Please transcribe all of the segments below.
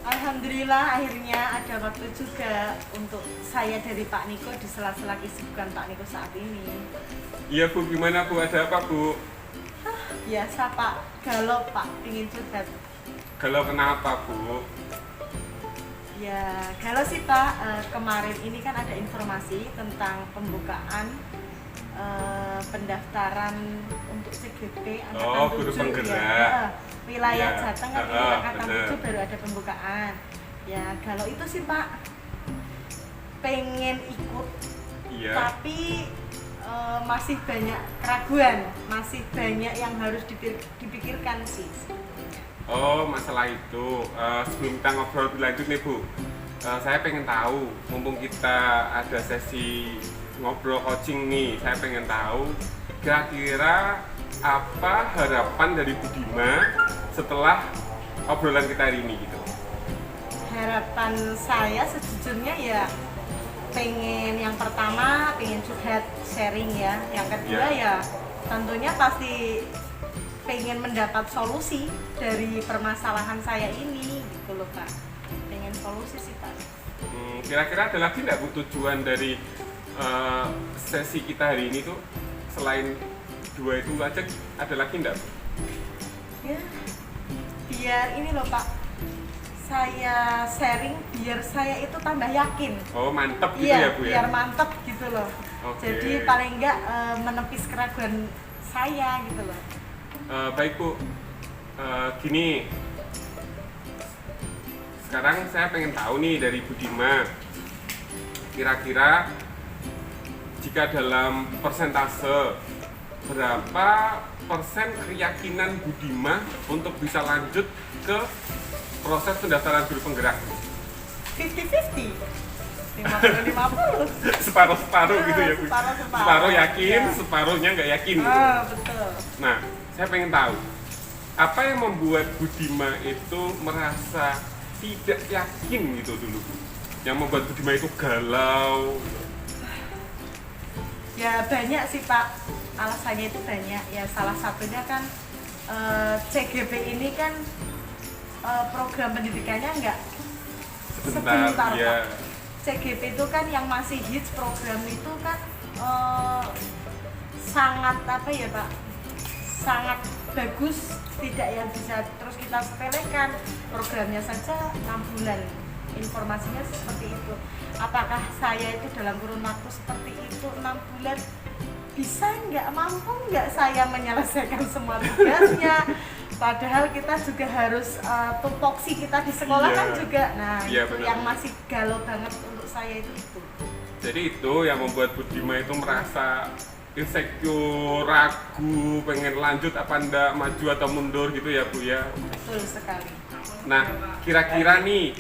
Alhamdulillah akhirnya ada waktu juga untuk saya dari Pak Niko di sela-sela kesibukan Pak Niko saat ini. Iya Bu, gimana Bu? Ada apa Bu? Biasa Pak, galau Pak, ingin curhat. Galau kenapa Bu? Ya galau sih Pak, kemarin ini kan ada informasi tentang pembukaan pendaftaran untuk CGP Angkatan Guru 7 penggerak. ya. Wilayah Ya. Jateng kan ini Angkatan bener. 7 baru ada pembukaan. Ya galau itu sih Pak, pengen ikut Iya. tapi masih banyak keraguan, masih banyak yang harus dipikirkan sih. Oh, masalah itu. Sebelum kita ngobrol lebih lanjut nih Bu, saya pengen tahu, mumpung kita ada sesi ngobrol coaching nih, saya pengen tahu kira-kira apa harapan dari Bu Dima setelah obrolan kita hari ini gitu. Harapan saya sejujurnya ya yang pertama pengen curhat sharing ya, yang kedua ya tentunya pasti pengen mendapat solusi dari permasalahan saya ini gitu loh Pak, pengen solusi sih Pak. Kira-kira ada lagi nggak Bu tujuan dari sesi kita hari ini tuh, selain dua itu aja ada lagi nggak Bu? Ya biar ini loh Pak, saya sharing biar saya itu tambah yakin. Oh mantep gitu Iya, ya Bu ya? biar mantep gitu loh. Oke. Jadi paling enggak menepis keraguan saya gitu loh. Baik Bu, gini, sekarang saya pengen tahu nih dari Bu Dima, kira-kira jika dalam persentase berapa persen keyakinan Bu Dima untuk bisa lanjut ke proses pendaftaran guru penggerak? 50-50, 50-50. Separuh-separuh gitu ya Bu? Separuh-separuh. Separuh yakin, Ya. separuhnya nggak yakin gitu. Betul. Nah, saya pengen tahu apa yang membuat Bu Dima itu merasa tidak yakin gitu dulu Bu? Yang membuat Bu Dima itu galau. Ya banyak sih Pak, alasannya itu banyak. Ya salah satunya kan CGP ini kan program pendidikannya enggak sebentar ya. Pak. CGP itu kan yang masih hits, program itu kan sangat apa ya Pak, sangat bagus, tidak yang bisa terus kita sepelekan. Programnya saja 6 bulan, informasinya seperti itu. Apakah saya itu dalam kurun waktu seperti itu 6 bulan bisa nggak, mampu nggak saya menyelesaikan semua tugasnya? Padahal kita juga harus tupoksi kita di sekolah kan juga. Nah Iya, itu benar. yang masih galau banget untuk saya itu. Jadi itu yang membuat Bu Dima itu merasa insecure, ragu, pengen lanjut apa enggak, maju atau mundur gitu ya Bu ya. Betul sekali. Nah, kira-kira nih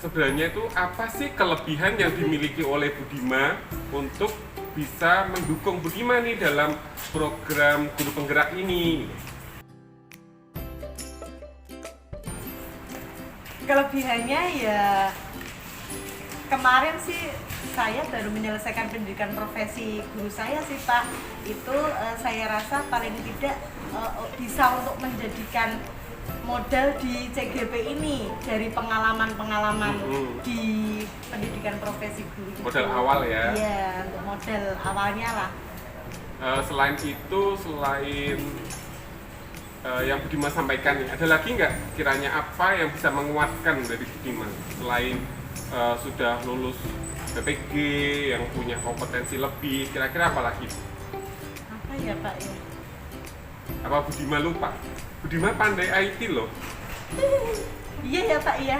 sebenarnya itu apa sih kelebihan yang dimiliki oleh Bu Dima untuk bisa mendukung Bu Dima nih dalam program guru penggerak ini? Kelebihannya ya kemarin sih saya baru menyelesaikan pendidikan profesi guru saya sih Pak. Itu saya rasa paling tidak bisa untuk menjadikan modal di CGP ini dari pengalaman-pengalaman di pendidikan profesi guru itu. Modal awal ya? Iya, untuk modal awalnya lah. Selain itu, selain yang Bu Dima sampaikan nih, ada lagi nggak kiranya apa yang bisa menguatkan dari Bu Dima selain sudah lulus BPG yang punya kompetensi lebih, kira-kira apa lagi? Apa ya Pak ya? Apa Bu Dima lupa? Bu Dima pandai IT loh. Iya ya Pak, iya.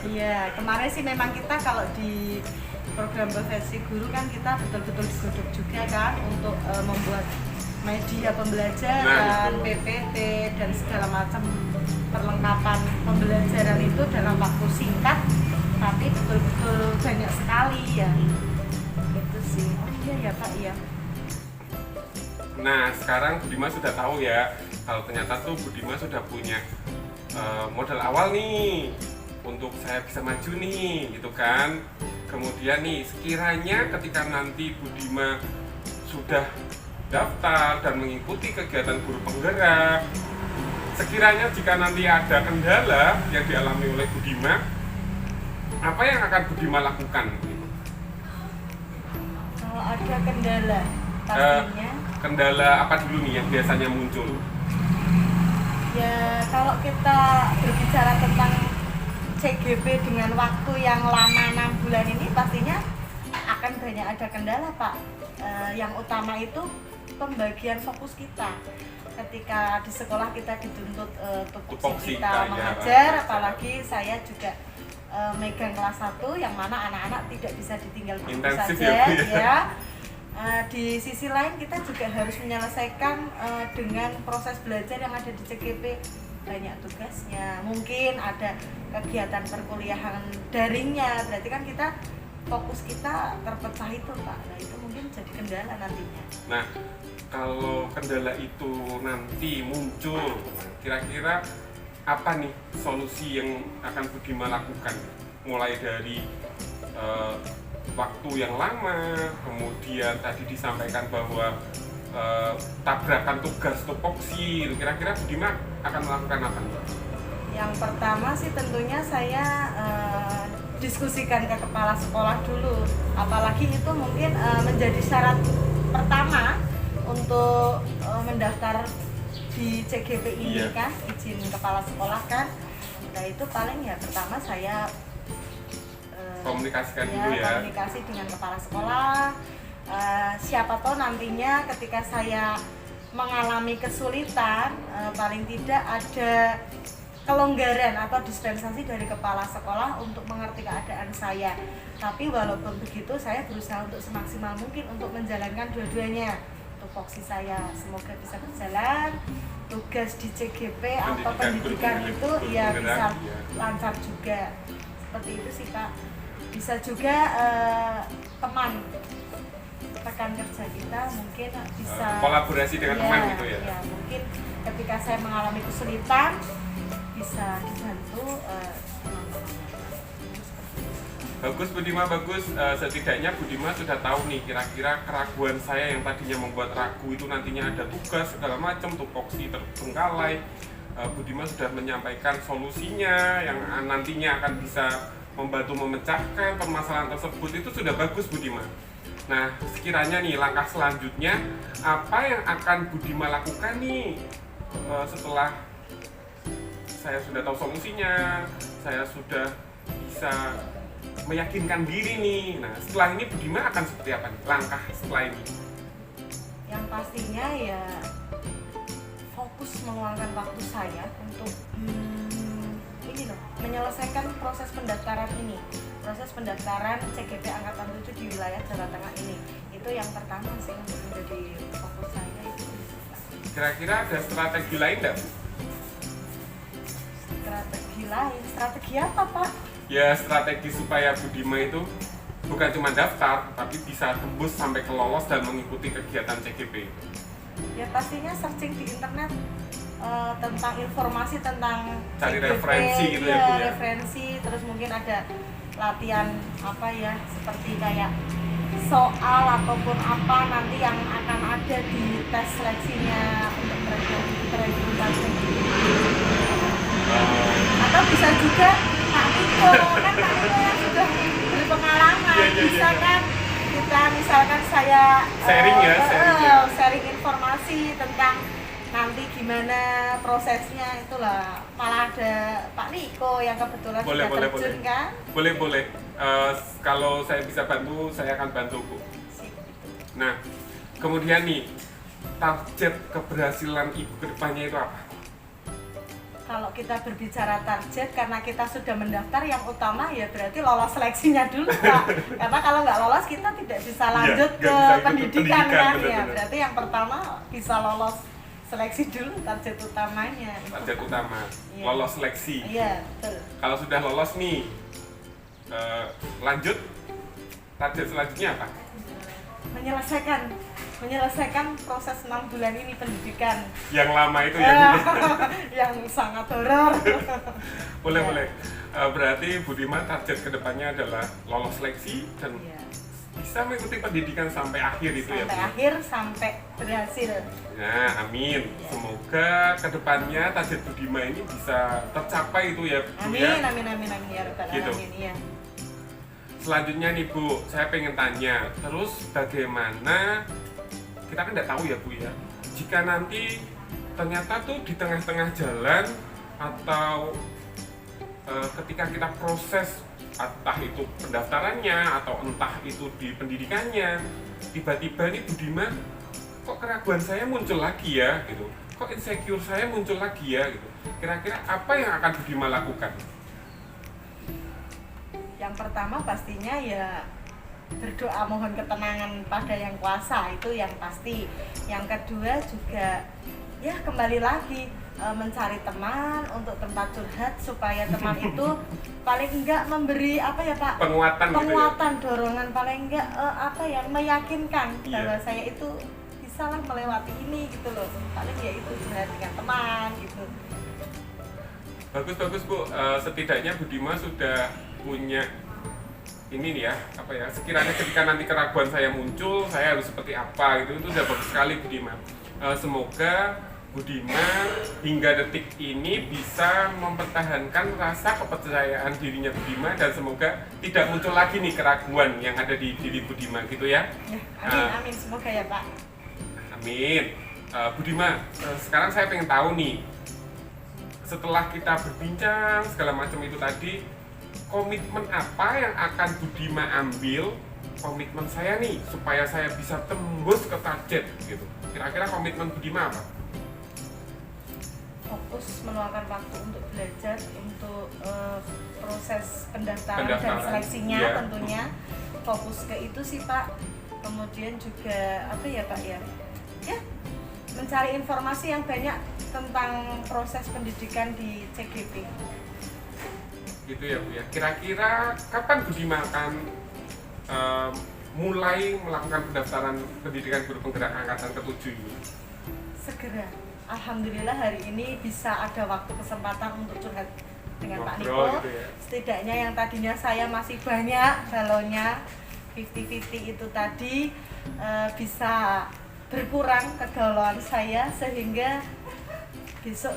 Iya, kemarin sih memang kita kalau di program profesi guru kan kita betul-betul digodok juga kan untuk membuat media pembelajaran, Nah, PPT dan segala macam perlengkapan pembelajaran itu dalam waktu singkat tapi betul-betul banyak sekali ya. Itu sih. Oh iya ya Pak, iya. Nah, sekarang Budiman sudah tahu ya, kalau ternyata tuh Budiman sudah punya modal awal nih untuk saya bisa maju nih, gitu kan. Kemudian nih, sekiranya ketika nanti Budiman sudah daftar dan mengikuti kegiatan guru penggerak, sekiranya jika nanti ada kendala yang dialami oleh Budiman, apa yang akan Budiman lakukan? Kalau ada kendala, pastinya Kendala apa dulu nih yang biasanya muncul? ya kalau kita berbicara tentang CGP dengan waktu yang lama 6 bulan ini pastinya akan banyak ada kendala, Pak. Yang utama itu pembagian fokus kita. Ketika di sekolah kita dituntut tupoksi kita mengajar, apalagi saya juga megang kelas 1 yang mana anak-anak tidak bisa ditinggal begitu saja ya. Di sisi lain kita juga harus menyelesaikan dengan proses belajar yang ada di CGP, banyak tugasnya, mungkin ada kegiatan perkuliahan daringnya, berarti kan kita fokus kita terpecah itu, Pak. Nah itu mungkin jadi kendala nantinya. Nah, kalau kendala itu nanti muncul, kira-kira apa nih solusi yang akan Budiman lakukan? Mulai dari waktu yang lama, kemudian tadi disampaikan bahwa tabrakan tugas tupoksi, kira-kira Budiman akan melakukan apa? Yang pertama sih tentunya saya diskusikan ke kepala sekolah dulu, apalagi itu mungkin menjadi syarat pertama untuk mendaftar di CGP ini kan, izin kepala sekolah kan. Nah itu paling ya pertama saya komunikasikan dulu ya. Komunikasi dengan kepala sekolah. Siapa tahu nantinya ketika saya mengalami kesulitan, paling tidak ada kelonggaran atau dispensasi dari kepala sekolah untuk mengerti keadaan saya. Tapi walaupun begitu, saya berusaha untuk semaksimal mungkin untuk menjalankan dua-duanya. Tupoksi saya semoga bisa berjalan, tugas di CGP atau pendidikan itu ya bisa lancar juga. Seperti itu sih, Pak. Bisa juga teman rekan kerja kita mungkin bisa kolaborasi dengan teman gitu ya. Ya, mungkin ketika saya mengalami kesulitan bisa dibantu. Bagus Budiman, bagus. Setidaknya Budiman sudah tahu nih kira-kira keraguan saya yang tadinya membuat ragu itu nantinya ada tugas segala macam, tupoksi terbengkalai. Budiman sudah menyampaikan solusinya yang nantinya akan bisa membantu memecahkan permasalahan tersebut. Itu sudah bagus Budiman. Nah, sekiranya nih langkah selanjutnya apa yang akan Budiman lakukan nih setelah saya sudah tahu solusinya, saya sudah bisa meyakinkan diri nih. Nah, setelah ini Budiman akan seperti apa nih langkah setelah ini? Yang pastinya ya fokus mengeluarkan waktu saya untuk ini loh, menyelesaikan proses pendaftaran ini, proses pendaftaran CGP Angkatan 7 di wilayah Jawa Tengah ini. Itu yang pertama sih untuk menjadi fokus saya itu. Kira-kira ada strategi lain nggak? Strategi lain? Strategi apa, Pak? Ya, strategi supaya Budiman itu bukan cuma daftar, tapi bisa tembus sampai ke lolos dan mengikuti kegiatan CGP. Ya pastinya searching di internet tentang informasi tentang cari CGP, referensi gitu ya, Bu ya. Referensi, terus mungkin ada latihan apa ya, seperti kayak soal ataupun apa nanti yang akan ada di tes seleksinya untuk perekrutasi. Atau bisa juga Pak Niko, kan Pak Niko yang sudah berpengalaman, bisa kan kita misalkan saya sharing ya, sharing informasi tentang nanti gimana prosesnya, itulah malah ada Pak Niko yang kebetulan sudah terjun kan. Boleh. Kalau saya bisa bantu, saya akan bantu Bu. Nah, kemudian nih target keberhasilan Ibu kedepannya itu apa? Kalau kita berbicara target, karena kita sudah mendaftar, yang utama ya berarti lolos seleksinya dulu, Pak. Karena kalau nggak lolos kita tidak bisa lanjut ke pendidikan kan ya. Berarti yang pertama bisa lolos seleksi dulu, target utamanya. Target utama, lolos seleksi. Iya, betul. Kalau sudah lolos nih, lanjut target selanjutnya apa? Menyelesaikan menyelesaikan proses 6 bulan ini pendidikan Yang lama itu ya Bu? yang sangat horor. Boleh Ya. boleh. Berarti Budiman target kedepannya adalah lolos seleksi dan Ya. bisa mengikuti pendidikan sampai akhir itu ya Bu? Sampai akhir, sampai berhasil. Nah, amin. Ya. Semoga kedepannya target Budiman ini bisa tercapai itu ya Bu Amin, ya. amin, amin, amin ya Rabbal Gitu. Alamin ya. Selanjutnya nih Bu, saya pengen tanya, terus bagaimana, kita kan nggak tahu ya Bu ya, jika nanti ternyata tuh di tengah-tengah jalan atau ketika kita proses entah itu pendaftarannya atau entah itu di pendidikannya, tiba-tiba nih Budiman, kok keraguan saya muncul lagi ya gitu, kok insecure saya muncul lagi ya gitu. Kira-kira apa yang akan Budiman lakukan? Yang pertama pastinya ya berdoa mohon ketenangan pada yang kuasa, itu yang pasti. Yang kedua juga ya kembali lagi mencari teman untuk tempat curhat supaya teman itu paling enggak memberi apa ya Pak, Penguatan gitu ya? penguatan, dorongan, paling enggak apa ya, meyakinkan Iya. bahwa saya itu bisa lah melewati ini gitu loh. Paling ya itu curhat dengan teman gitu. Bagus Bu, setidaknya Budiman sudah punya ini nih ya, apa ya, sekiranya ketika nanti keraguan saya muncul, saya harus seperti apa gitu, itu udah bagus sekali Budiman. Semoga Budiman hingga detik ini bisa mempertahankan rasa kepercayaan dirinya Budiman dan semoga tidak muncul lagi nih keraguan yang ada di diri Budiman gitu ya. Ya, amin, amin, semoga ya Pak. Amin. Budiman, sekarang saya pengen tahu nih, setelah kita berbincang segala macam itu tadi, komitmen apa yang akan Budiman ambil, komitmen saya nih supaya saya bisa tembus ke target gitu. Kira-kira komitmen Budiman apa? Fokus meluangkan waktu untuk belajar, untuk proses pendaftaran dan Pendaftaran, seleksinya iya. tentunya. Fokus ke itu sih Pak. Kemudian juga apa ya Pak ya? Ya, mencari informasi yang banyak tentang proses pendidikan di CGP. Gitu ya Bu ya. Kira-kira kapan Budiman akan mulai melakukan pendaftaran pendidikan guru penggerak angkatan ke-7 ini? Segera. Alhamdulillah hari ini bisa ada waktu kesempatan untuk curhat dengan Pak Niko. Ngobrol gitu ya. Setidaknya yang tadinya saya masih banyak balonnya 50-50 itu tadi bisa berkurang kegalauan saya sehingga besok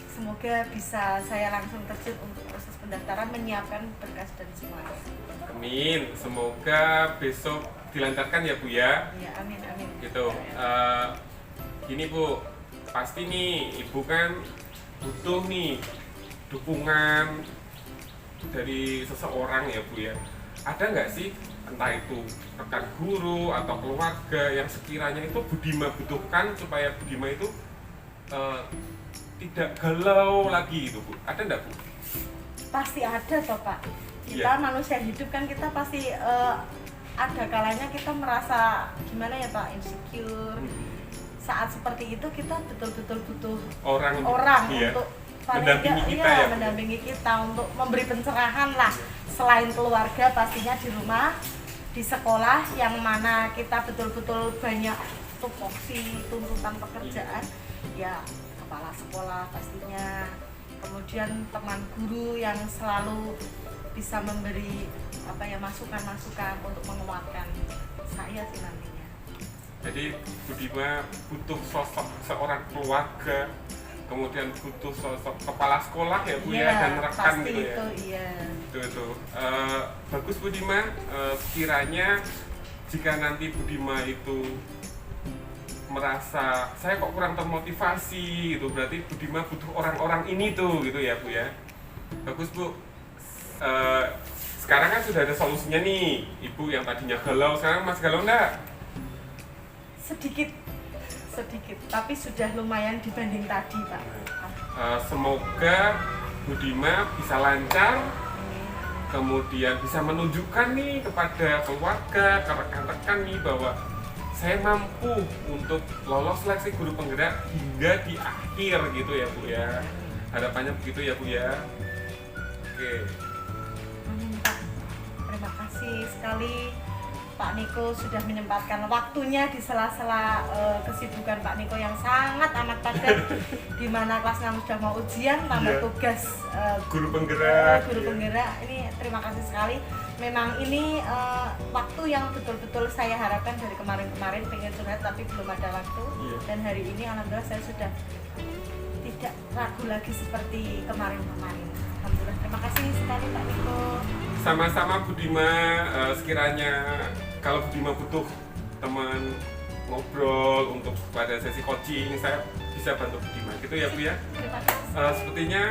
semoga bisa saya langsung terjun untuk proses pendaftaran, menyiapkan berkas dan semuanya. Amin. Semoga besok dilancarkan ya Bu ya. Ya, amin, amin. Gitu. Gini Bu, pasti nih Ibu kan butuh nih dukungan dari seseorang ya Bu ya. Ada nggak sih entah itu rekan guru atau keluarga yang sekiranya itu Budiman butuhkan supaya Budiman itu tidak galau lagi gitu Bu? Ada nggak Bu? Pasti ada toh Pak. Kita manusia hidup kan, kita pasti ada kalanya kita merasa gimana ya Pak, insecure. Saat seperti itu kita betul-betul butuh Orang iya, untuk paling mendampingi enggak, kita iya, ya Bu? mendampingi kita untuk memberi pencerahan lah. Selain keluarga pastinya di rumah, di sekolah yang mana kita betul-betul banyak tupoksi tuntutan pekerjaan, ya kepala sekolah pastinya, kemudian teman guru yang selalu bisa memberi apa ya, masukan-masukan untuk menguatkan saya sih nantinya. Jadi Budiman butuh sosok seorang keluarga, kemudian butuh sosok kepala sekolah ya Bu ya, dan rekan pasti gitu ya. itu, iya. Itu. Bagus Budiman, sekiranya jika nanti Budiman itu merasa saya kok kurang termotivasi gitu, berarti Budiman butuh orang-orang ini tuh gitu ya Bu ya. Bagus Bu. Sekarang kan sudah ada solusinya nih, Ibu yang tadinya galau sekarang masih galau enggak? Sedikit, tapi sudah lumayan dibanding tadi Pak. Semoga Budiman bisa lancar, kemudian bisa menunjukkan nih kepada keluarga, ke rekan-rekan nih bahwa saya mampu untuk lolos seleksi guru penggerak hingga di akhir gitu ya Bu ya. Harapannya begitu ya Bu ya. Oke. Amin Pak. Terima kasih sekali Pak Niko sudah menyempatkan waktunya di sela-sela kesibukan Pak Niko yang sangat amat padat di mana kelas 6 sudah mau ujian, tambah Iya. tugas Guru penggerak. guru penggerak. Ini terima kasih sekali. Memang ini waktu yang betul-betul saya harapkan dari kemarin-kemarin pengen curhat tapi belum ada waktu. Iya. Dan hari ini alhamdulillah saya sudah tidak ragu lagi seperti kemarin-kemarin. Alhamdulillah. Terima kasih sekali Pak Niko. Sama-sama Bu Dima, sekiranya kalau Bu Dima butuh teman ngobrol untuk pada sesi coaching, saya bisa bantu Bu Dima gitu ya Bu ya. Terima kasih. Sepertinya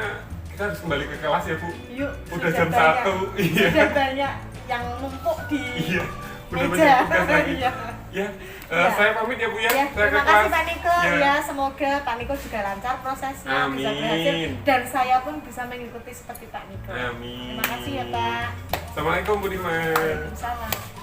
kita harus kembali ke kelas ya Bu. Yuk, Udah sudah jam banyak- 1. Iya. Sudah banyak yang numpuk di Iya. Udah meja. banyak tugas lagi. Iya. Ya, Iya. saya pamit ya Bu ya. Ya, Saya terima ke kasih kelas. Pak Niko. Ya. Ya, semoga Pak Niko juga lancar prosesnya, bisa Amin. berhasil dan saya pun bisa mengikuti seperti Pak Niko. Amin. Terima kasih ya Pak. Assalamualaikum Bu Dima. Waalaikumsalam.